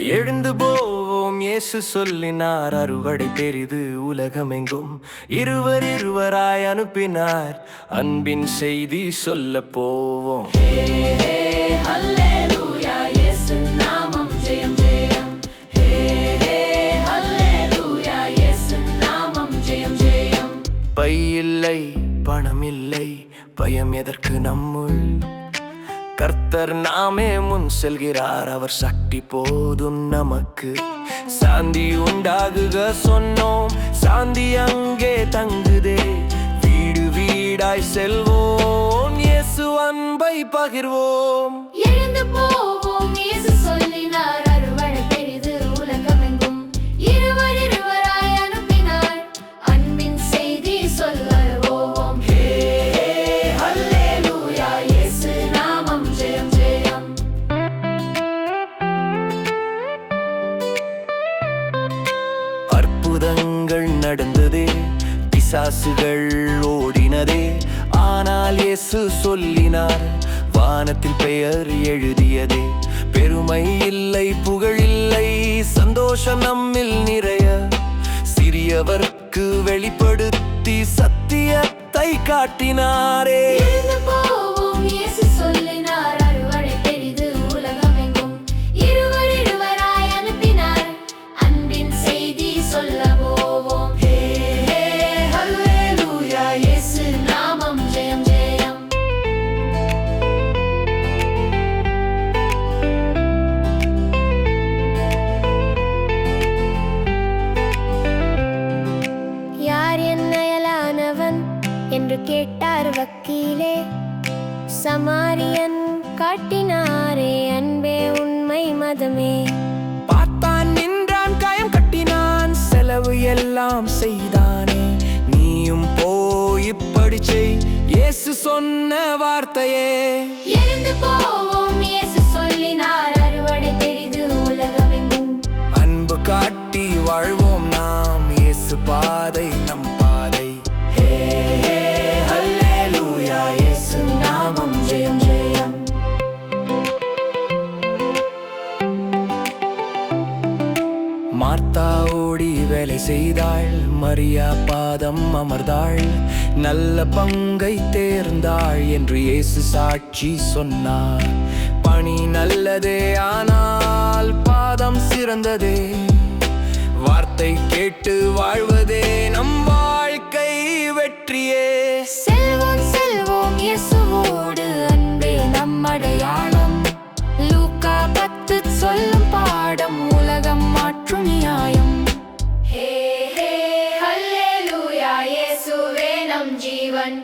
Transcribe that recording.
எழுந்து போவோம் இயேசு சொல்லினார், அறுவடை பெரிது உலகமெங்கும். இருவராய் அனுப்பினார், அன்பின் செய்தி சொல்ல போவோம். பை இல்லை, பணம் இல்லை, பயம் எதற்கு நம்முள்? கர்த்தர் நாமே முன் செல்கிறார், அவர் சக்தி போதும் நமக்கு. சாந்தி உண்டாகுக சொன்னோம், சாந்தி அங்கே தங்குதே. வீடு வீடாய் செல்வோம், இயேசு அன்பை பகிர்வோம். எழுந்து போவோம், இயேசு சொல்லினார், அறுவடை பெரிது உலகமெங்கும். இருவராய் அனுப்பினார், அன்பின் செய்தி சொல்ல போவோம். ஹல்லேலூயா, இயேசு நாமம் ஜெயம் ஜெயம். அற்புதங்கள் நடந்ததே, பிசாசுகள் ஓடினதே. ஆனால் இயேசு சொல்லினார், வானத்தில் பெயர் எழுதியதே. பெருமை இல்லை, புகழ் இல்லை, சந்தோஷம் நம்மில் நிறைய. சிறியவர்க்கு வெளிப்படுத்தி சத்தியத்தை காட்டினாரே. எழுந்து போவோம், இயேசு சொல்லினார், அறுவடை பெரிது உலகமெங்கும். இருவராய் அனுப்பினார், அன்பின் செய்தி சொல்ல போவோம். ஹல்லேலூயா, இயேசு நாமம் ஜெயம் ஜெயம். யார் என் அயலானவன் என்று கேட்டார் வக்கீலே. சமாரியன் காட்டினாரே, அன்பே உண்மை மதமே. பார்த்தான், நின்றான், காயம் கட்டினான், செலவு எல்லாம் செய்தானே. நீயும் போய் இப்படி செய், இயேசு சொன்ன வார்த்தையே. எழுந்து போவோம், இயேசு சொல்லினார், அறுவடை பெரிது உலகமெங்கும். அன்பு காட்டி வாழ்வோம் நாம், இயேசு பாதை நம் பாதை. ஹல்லேலூயா, இயேசு நாமம் ஜெயம் ஜெயம். மார்த்தா ஓடி வேலை செய்தாள், மரியா பாதம் அமர்ந்தாள். நல்ல பங்கை தேர்ந்தாள் என்று இயேசு சாட்சி சொன்னார். பணி நல்லதே, ஆனால் பாதம் சிறந்ததே. வார்த்தை கேட்டு வாழ்வதே நம் வாழ்க்கை வெற்றியே. செல்வோம் செல்வோம் இயேசுவோடு, அன்பே நம் அடையாளம். லூக்கா 10 சொல்லும் பாடம், உலகம் மாற்றும் நியாயம். ஹல்லேலூயா, இயேசுவே நம் ஜீவன்.